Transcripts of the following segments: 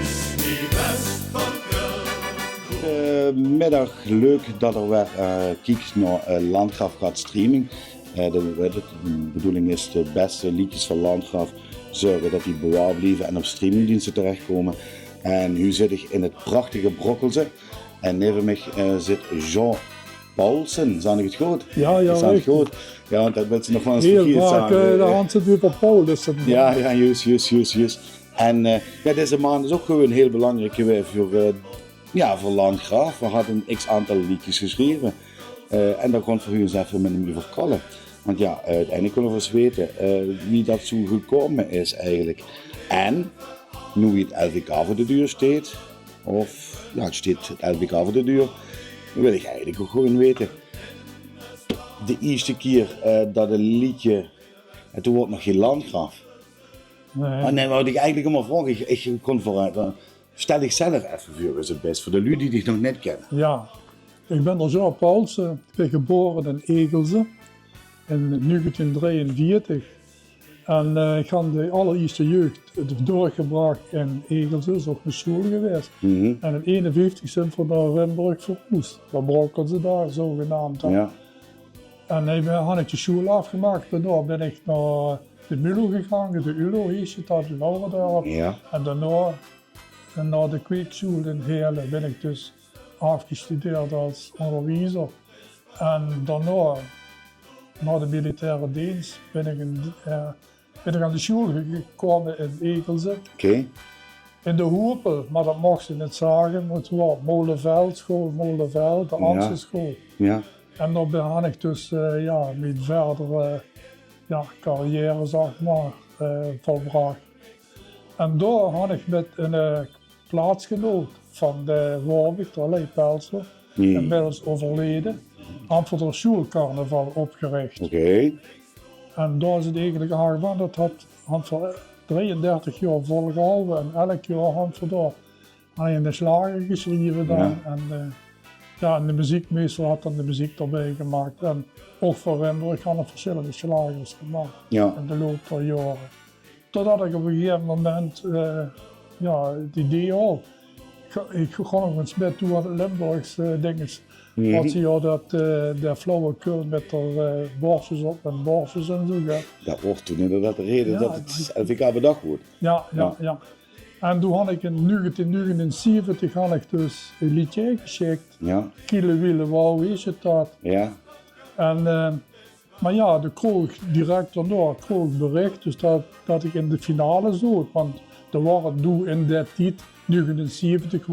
is niet best van Köln. Middag leuk dat er weer kijkt naar Landgraf gaat streaming. De bedoeling is de beste liedjes van Landgraf zorgen dat die bewaard blijven en op streamingdiensten terechtkomen. En nu zit ik in het prachtige Brokkelse en neven mij zit Jean Paulsen, zag ik het goed? Ja, het goed? Ja, want dat wil ze nog wel eens heel vergeten vaak, zeggen. de hand zit weer op Paulsen. Ja, juist. En deze maand is ook gewoon heel belangrijk geweest voor Landgraf. We hadden een x-aantal liedjes geschreven. En daar kon voor u eens even met hem over kallen. Want ja, uiteindelijk kunnen we eens weten wie dat zo gekomen is eigenlijk. En, nu het LVK voor de deur staat, of ja, het staat het LVK voor de deur, dan wil ik eigenlijk ook gewoon weten. De eerste keer dat een liedje, en toen wordt nog geen Landgraf. Nee, wat ik eigenlijk allemaal vraag, ik kon vooruit. Stel ik zelf even voor, is het best voor de lui die dich nog net kennen. Ja, ik ben Jean Paulsen, ik ben geboren in Egelse in 1943. En ik heb de allereerste jeugd doorgebracht in Egelse, is ook mijn school geweest. En in 51 zijn we naar Limburg verhuisd. Dat brokken ze daar zogenaamd. Ja. En dan had ik de school afgemaakt, daarna ben ik naar de MULO gegaan, de ULO heet het, dat in Ouderdorp. Ja. En daarna naar de kweekschool in Heerlen ben ik dus afgestudeerd als onderwijzer. En daarna, na de militaire dienst, ben ik aan de school gekomen in Egelse. Oké. In de Hoepel, maar dat mocht ze niet zeggen, het was Molenveld, school Molenveld, de Amstelschool. Ja. En dan ben ik dus met verdere carrière, zeg maar, volbracht. En daar had ik met een plaatsgenoot van de Warwick, de Leipelser, inmiddels overleden, aan voor de schoolcarnaval opgericht. Oké. En daar is het eigenlijk aangedaan, dat had voor 33 jaar volgehouden en elk jaar had voor daar had je een slager geschreven dan. Ja. En de muziekmeester had dan de muziek erbij gemaakt. En ook voor Limburg had ik verschillende slagers gemaakt in de loop der jaren. Totdat ik op een gegeven moment het idee had. Ik ga nog eens met toe aan de Limburgse dingen. Wat zie je dat de flauwekul met de borstjes op en borstjes en zo gaat. Dat wordt toen inderdaad de reden dat het LVK bedacht wordt. Ja. En toen had ik in 1979 dus een liedje geschikt. Ja. Kiele wielen wou is het dat. Ja. En, maar ja, de kroeg direct daarna kroeg bericht dus dat ik in de finale zat. Want er waren toen in dat tijd, 1970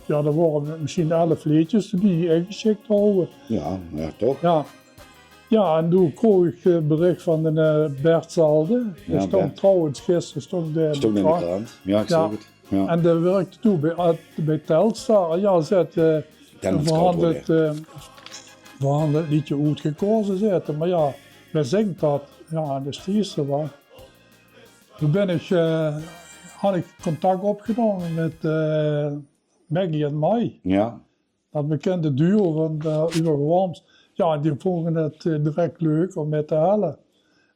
er waren misschien 11 liedjes die ingeschikt houden. Ja, toch? Ja, en toen kreeg ik bericht van de Bert Zalde. Die stond trouwens gisteren in de krant. Ja, ik zag het. Ja. En die werkte toen bij Telstar. Ja, we hadden het liedje uitgekozen zetten. Maar ja, wij zingen dat. Ja, dat is het eerste wat. Toen had ik contact opgenomen met Maggie en Mai. Ja. Dat bekende duo van Uberworms. Ja, die vonden het direct leuk om mee te halen.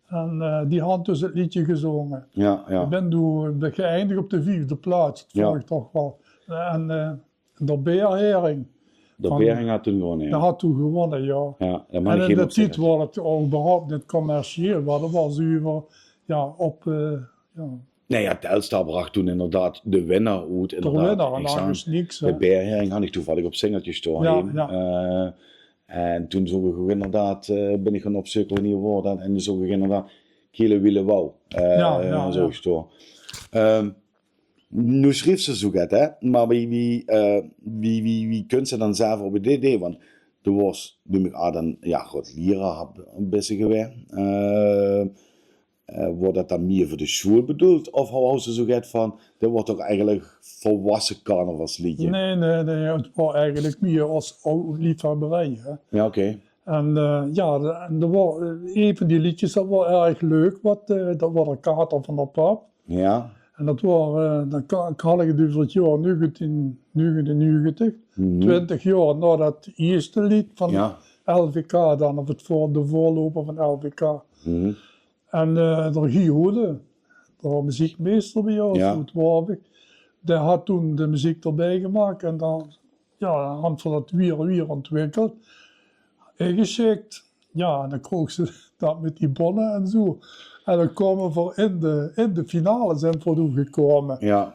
En die hadden dus het liedje gezongen. Ja. Ik ben toen geëindigd op de 4e plaats. Dat vond ik toch wel. En de Beerhering. De Beerhering had toen gewonnen, Die had toen gewonnen, ja. En in de tijd was het überhaupt niet commercieel, maar dat was zuiver Nee, ja, Telstar bracht toen inderdaad de winnaar uit. De winnaar, en dan is niks. De Beerhering had ik toevallig op singeltjes doorheen. Ja. En toen zocht ik inderdaad, ben ik gaan opzoeken nieuwe woorden en toen zocht ik inderdaad Kiele Wiele Wou. Nu schreef ze zo goed, hè, maar wie kunt ze dan zelf op het idee? Want er was, noem ik dan, Lira een beetje geweest. Wordt dat dan meer voor de school bedoeld? Of hou ze zo goed van, dat wordt toch eigenlijk volwassen carnavalsliedje? Nee, het was eigenlijk meer als liefhebberij. Hè. Ja, oké. En er waren een van die liedjes, dat was erg leuk, dat was een kater van de pap. Ja. En dat waren, dan had ik dus het jaar 1999, 20 jaar na dat eerste lied van LVK dan, of de voorloper van LVK. En de regie hoorde, de muziekmeester bij ons, uit Warwick, die had toen de muziek erbij gemaakt en dan, ja, hand van dat weer ontwikkeld. Ingeschikt. Ja, en dan kroeg ze dat met die bonnen en zo. En dan kwamen we in de finale zijn we gekomen. Ja.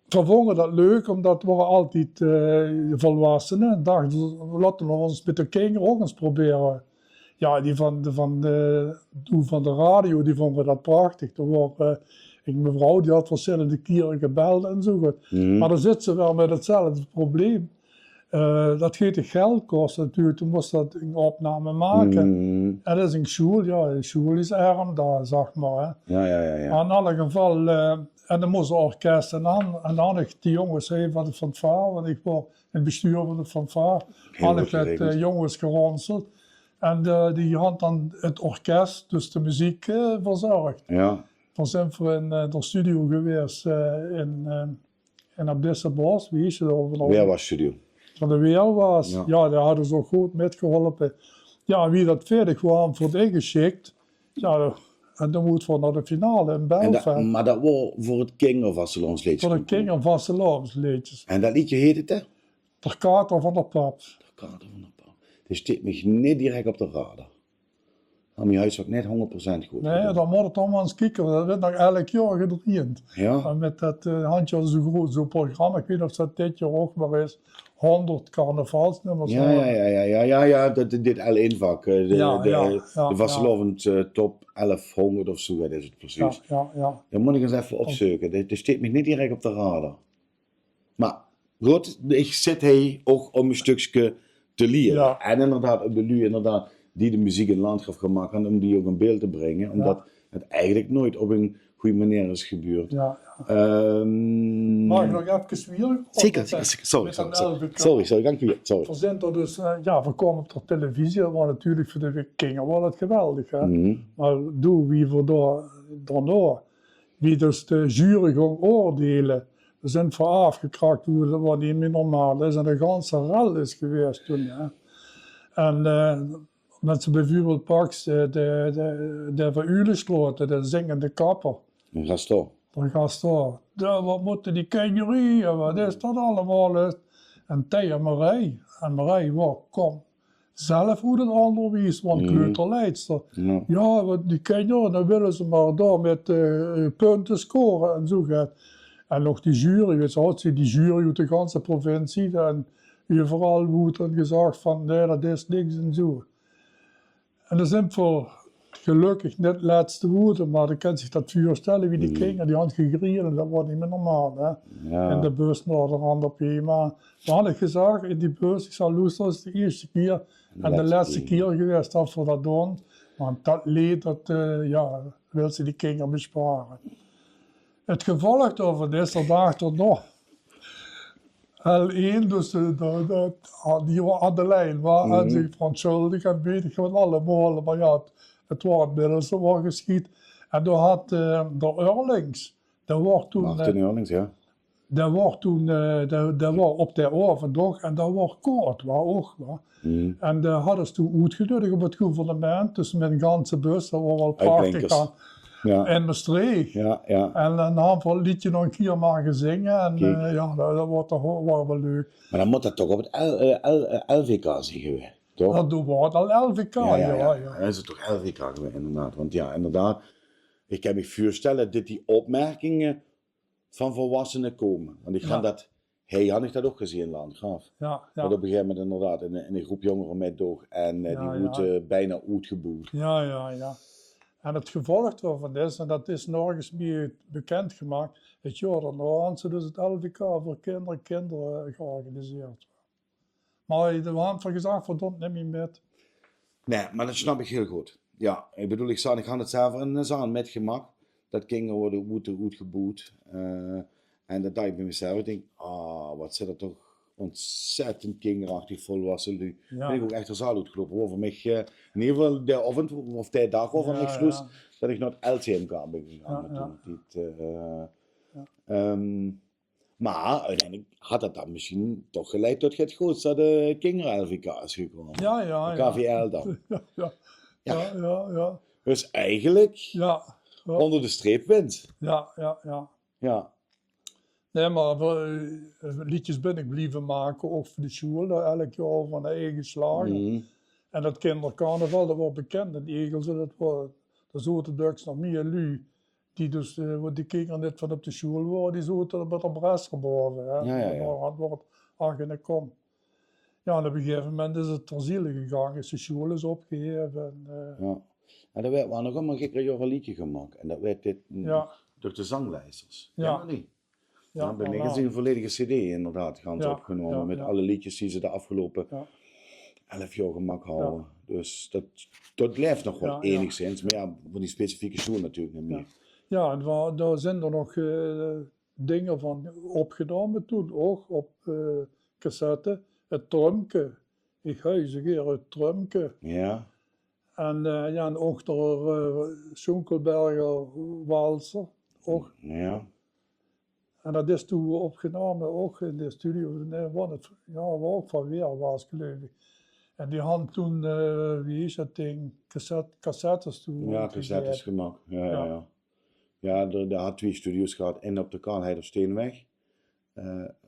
We vonden dat leuk, omdat we altijd volwassenen. En dachten, laten we ons met de kinderen ook eens proberen. Ja, die van de radio, die vonden dat prachtig. Mijn vrouw die had verschillende keren gebeld en zo. Maar dan zit ze wel met hetzelfde probleem. Dat gaat geld kosten natuurlijk, toen moest dat een opname maken. En dat is een school, ja, de school is arm daar, zeg maar. Hè. Ja. Maar in alle geval, en dan moest de orkesten aan. En dan had ik die jongens van de fanfare, want ik was in het bestuur van de fanfare. Had ik het jongens geronseld. En die had dan het orkest, dus de muziek, verzorgd. Ja. Dan zijn we in de studio geweest in Abdissenbos, wie is het over? Weer was studio. Van de weer was. Ja. Ja, daar hadden ze ook goed metgeholpen. Ja, wie dat verder kwam, wordt ingeschikt. Ja, en dan moeten we naar de finale in Belfast. Maar dat was voor het King of Vastelandsliedjes. Voor de King of Vastelandsliedjes. En dat liedje heet het, hè? De Kater van de Pap. De Kater van de Pap. Dus dit me niet direct op de radar. Maar mijn huis was net 100% goed. Nee, dan moet het allemaal eens kijken. Dat werd nog elk jaar gedraaid. Ja. En met dat handje zo groot, zo'n programma, ik weet niet of dat dit jaar ook maar is, 100 carnavalsnummers. Ja, dit L1 vak. De ja, Vastelovend top 1100 of zo, dat is het precies. Ja. Dan moet ik eens even opzoeken. Dit steekt me niet direct op de radar. Maar goed, ik zit hier ook om een stukje te leren. Ja. En inderdaad, op de lu inderdaad, die de muziek in landschap gemaakt hebben, om die ook in beeld te brengen. Omdat het eigenlijk nooit op een goede manier is gebeurd. Ja. Mag ik nog even weer? Zeker. Sorry, dank u. Sorry. We zijn er dus, we komen op de televisie, dat was natuurlijk voor de Kingen was het geweldig. Hè? Maar wie we daarna, wie dus de jury gaan oordelen, we zijn voor afgekraakt, dat was niet meer normaal. Dat is een ganse rel is geweest toen. Hè? En met ze bijvoorbeeld pakt de van Ulesloten, de zingende kapper. Een gaston. Dan gaat staan. Wat moeten die kenjurie, wat is dat allemaal? En tegen Marij. En Marij, kom zelf hoe het onderwijs, want kleuterleidster. Ja, want die kenjurie, dan willen ze maar daar met punten scoren en zo gaat. En nog die jury, weet je, had ze die jury uit de ganse provincie. En overal wordt dan gezegd van, nee, dat is niks en zo. En dan zijn we gelukkig net laatste woorden, maar dan kan zich dat voorstellen wie die kinderen die had gegrield en dat was niet meer normaal. Hè? Ja. In de bus naar de rand op je. Maar dan had ik gezegd in die bus, ik zal luisteren, dat is de eerste keer en de laatste keer geweest dat we dat doen. Want dat leed, dat wil ze die kinderen besparen. Het gevolg over is, er dacht nog. L1, dus die aan de lijn waren en zich verontschuldigd en weet ik van allemaal, maar ja, het was inmiddels wel geschied. En toen had de Eurlings, dat was toen... Martin Eurlings, ja. Dat was toen, dat was op de avonddag en dat was kort, ook. En daar hadden ze toen uitgenodigd op het gouvernement, dus met een ganse bus, dat was wel prachtig aan. Ja. In Maastricht. Ja. En dan hebben we het liedje nog een keer maar gezingen en dat was toch wel leuk. Maar dan moet dat toch op het LVK zijn geweest, toch? Dat doen we al LVK, ja. Dat is het toch LVK geweest, inderdaad. Want ja, inderdaad, ik kan me voorstellen dat die opmerkingen van volwassenen komen. Want ik ga dat, had ik dat ook gezien in Landgraaf. Ja. Dat op een gegeven moment inderdaad in een groep jongeren met door en die wordt bijna uitgeboet. Ja. En het gevolg daarvan is, en dat is nergens meer bekendgemaakt, het jaar daarna hadden ze dus het LVK voor kinderen georganiseerd. Maar de hand van gezegd, verdomd neem je met. Nee, maar dat snap ik heel goed. Ja, ik bedoel, ik had het zelf in de zaal met gemak. Dat kinderen worden uitgeboet. En dat dacht ik bij mezelf, ik denk, wat zit er toch ontzettend kinderachtig volwassen lui. Ben ik ook echt de zaal uitgelopen. Voor mij, in ieder geval de avond of de dag over mij sluis, dat ik naar het LCMK ben gegaan. Maar uiteindelijk had dat dan misschien toch geleid tot het grootste de kinder-LVK is gekomen. Ja. KVL dan. Ja. Dus eigenlijk onder de streep wint. Ja. Nee, maar liedjes ben ik blijven maken, ook voor de school, elk jaar van de eigen slagen. Mhm. En dat kindercarnaval, dat was bekend in Egels, daar zaten dus nog meer lui. Die dus, die kinderen net van op de school waren, die zaten met een restaurant. Ja. Dat wordt eigenlijk kom. Ja, en op een gegeven moment is het ter ziele gegaan, is de school is opgeheven. Ja. En er werd wel nog een gekke jaar een liedje gemaakt. En dat werd dit Ja. door de zanglijsters. Ja. Ja, niet? Ja, bij mij is een volledige cd inderdaad gaan ze Ja, opgenomen. ja, Met ja. alle liedjes die ze de afgelopen Ja. 11 jaar gemaakt houden. Dus dat blijft nog wel Ja, ja. enigszins. Maar ja, voor die specifieke school natuurlijk niet meer. Ja, en daar zijn er nog dingen van opgenomen toen, ook op cassette. Het Trumke. Ik huizigeer het Trumke. Ja. En, ja, en ook de Schunkelberger Walser. Ook. Ja. En dat is toen opgenomen, ook in de studio. Nee, was ook van weer was geloof ik. En die hadden toen, wie is dat ding, cassettes toen. Ja, cassettes gemaakt. Ja. Ja, er had 2 studios gehad. En op de Karlheider Steenweg.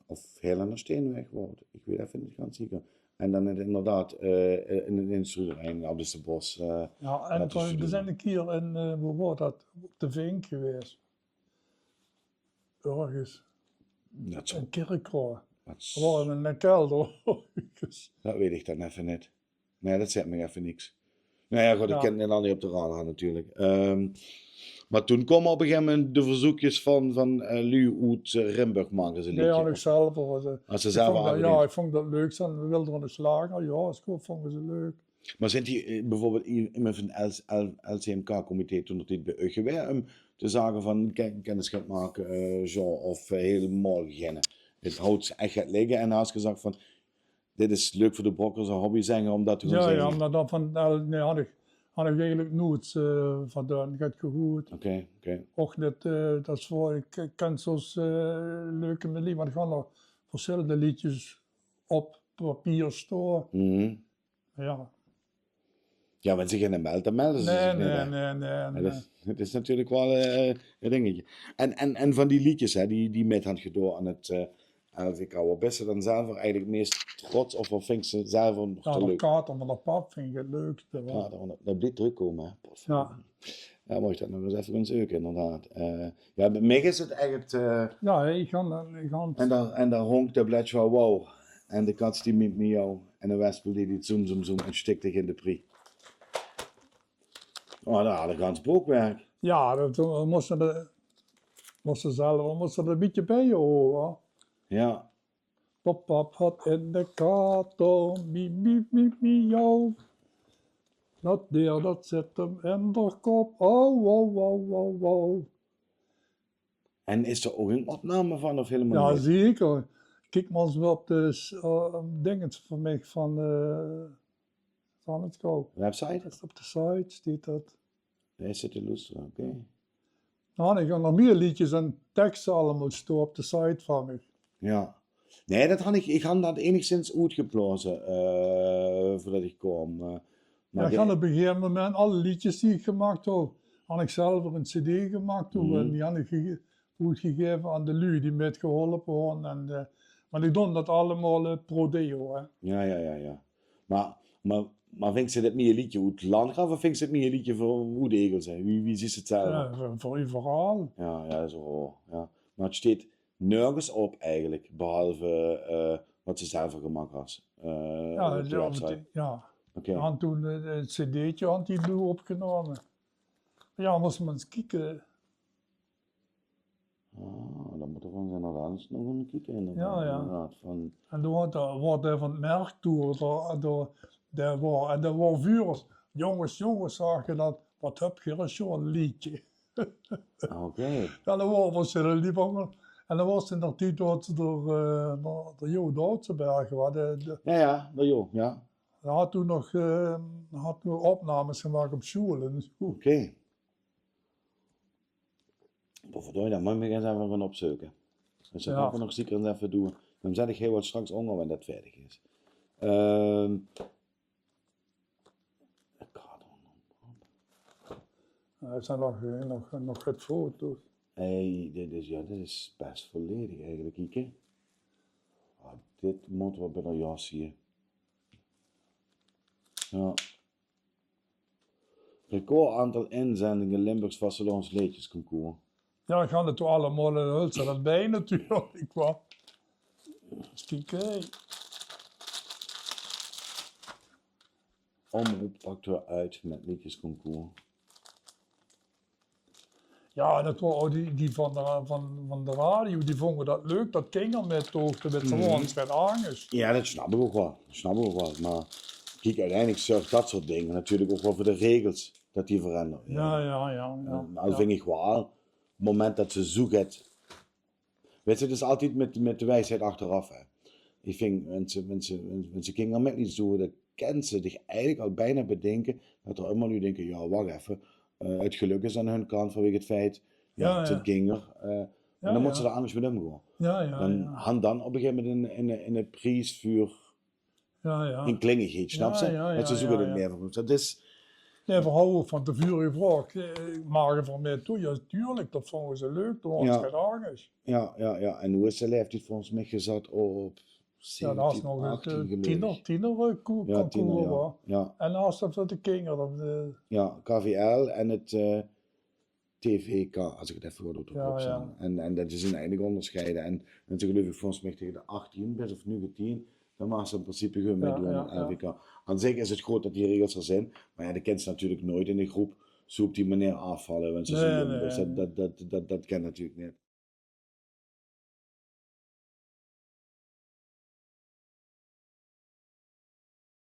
Of Helena Steenweg wordt. Ik weet even niet gaan zeker. En dan inderdaad in het Instruterrein op de Bos. Ja, en we zijn een keer in, hoe was dat, op de Vink geweest. Ergens, Dat, in Kerkroo. dat, We waren in een kelder. dat weet ik dan even niet. Nee, dat zegt me even niks. Nou ja, goed, ik Ja. ken het al niet op de radar natuurlijk. Maar toen kwamen op een gegeven moment de verzoekjes van Lu uit Rimburg maken ze een Nee, liedje. had ik zelf. Als ze zelf aangediend. Ja, ik vond dat leuk. We wilden er een slager. Ja, ik vonden ze leuk. Maar zijn die bijvoorbeeld iemand van LCMK-comité toen dat dit bij u geweest om te zeggen van kennisschap maken, zo of helemaal beginnen. Het houdt echt het liggen en als gezegd van dit is leuk voor de brokkers, een hobby zeggen om dat te gaan Ja, zeggen. ja, maar dan van, nee, had ik eigenlijk nooit vandaan. Ik had gehoord. Oké. Ook net, dat is voor, ik ken zo'n leuke melodie, maar er gaan nog verschillende liedjes op papier staan. Mhm. Ja. Ja, want ze gaan melden, dan melden ze zich niet. hè. Nee. Het is natuurlijk wel een dingetje. En van die liedjes hè, die met had gedaan aan het LVK, wat best ze dan zelf eigenlijk meest trots of wat vind ze zelf nog Ja, te dat leuk? kater van de pap vind ik het leukste. Ja, dat blijft druk komen. Hè. Ja. Ja, mocht dat nog eens even gaan zoeken, inderdaad. Ja, bij mij is het echt... Ja, ik ga en daar honkt de bladje van wow. En de kat die met jou. En de wespel die doet zoom en stikt zich in de pri. Oh, daar had ik aan het spookwerk. ja, dat moesten zelf er een beetje bij horen. Ja. Pap had in de kater, miauw. Dat dier dat zit hem in de kop, oh. En is er ook een opname van of helemaal Ja, niet? zeker. Kijk maar eens wel op de dingen van mij van het koop. Website? Dat is op de site, staat dat. Daar zit de luisteren, oké. Nou, ik ga nog meer liedjes en teksten allemaal staan op de site van mij. Ja. Nee, dat had ik had dat enigszins uitgeplozen voordat ik kwam. Ja, ik had op een gegeven moment alle liedjes die ik gemaakt heb, had ik zelf een cd gemaakt toen, en die had ik uitgegeven aan de lui die met geholpen hadden. En, maar ik doe dat allemaal pro deo. Hè. Ja. Maar vind je dit meer liedje uit Landgraaf of vind je het meer liedje voor hoe de egels zijn? Wie ziet het zelf? Ja, voor je verhaal. Ja, zo. Ja. Maar het staat nergens op eigenlijk, behalve wat ze zelf gemaakt had. Ja, op de website. ja. Oké. We hadden toen het cd'tje had die nu opgenomen. Ja, moest men eens kijken. Dan moet er van zijn nog eens nog een kijken inderdaad. Ja. Inderdaad, van... En toen wordt er van het merk toe, en er waren vuurs. Jongens, zagen dat, wat heb je er zo'n liedje. Oké. Ja, dat waren verschillende die van. En dat was in de tijd dat ze de Jo Doutsenbergen waren. Ja, joh, ja. Hij had toen nog opnames gemaakt op school. Oké. Verdorie, dan moet ik eens even gaan opzoeken. Dus dat Ja. gaan we nog zeker eens even doen. Dan zet ik heel wat straks onder wanneer dat fertig is. Er zijn nog het foto's. Dit is best volledig eigenlijk, kijk hè. Dit moet wel bij de jas hier. Ja. Record aantal inzendingen Limburgs Vastelands Liedjesconcours. Ja, ik ga het toch allemaal in de hulst en bij natuurlijk. Wat. Dus kijk, hé. Omroep pakt weer uit met liedjesconcours. Ja, dat was ook die van de radio, die vonden dat leuk, dat kinderen met tochten met gewoon met Angus. Ja, dat snap ik ook wel. Maar kijk, uiteindelijk zorgt dat soort dingen natuurlijk ook wel voor de regels. Dat die veranderen. Ja. Nou, vind ik wel. Op het moment dat ze zoeken. Weet je, het is altijd met de wijsheid achteraf. Hè. Ik vind, mensen kinderen met iets doen, dan kennen ze zich eigenlijk al bijna bedenken. Dat er allemaal nu denken, ja, wacht even. Het geluk is aan hun kant vanwege het feit. Ja, het ging er. En dan moeten ze er anders mee omgaan. Dan op een gegeven moment in het prijsvuur. In klingigheid, snap je? Dat ze zoeken het meer van. Dat is. Nee, verhouden van de vurige vraag. Maken van mij toe, ja, tuurlijk, dat vonden ze leuk, toen was het Angus. Ja. En hoe is ze heeft dit volgens mij gezet op 17, Ja, dat is nog 18 tiener. Ja. En naast dat voor de kinderen. Ja, KVL en het TVK, als ik het even goed op Ja. En dat is eigenlijk onderscheiden. En natuurlijk geloof ik volgens mij tegen de 18 best of 19, dan mag ze in principe gewoon meedoen aan LVK. Aan zich is het goed dat die regels er zijn, maar ja, de kind natuurlijk nooit in de groep zo op die manier afvallen. Want ze zien, dus dat kan natuurlijk niet.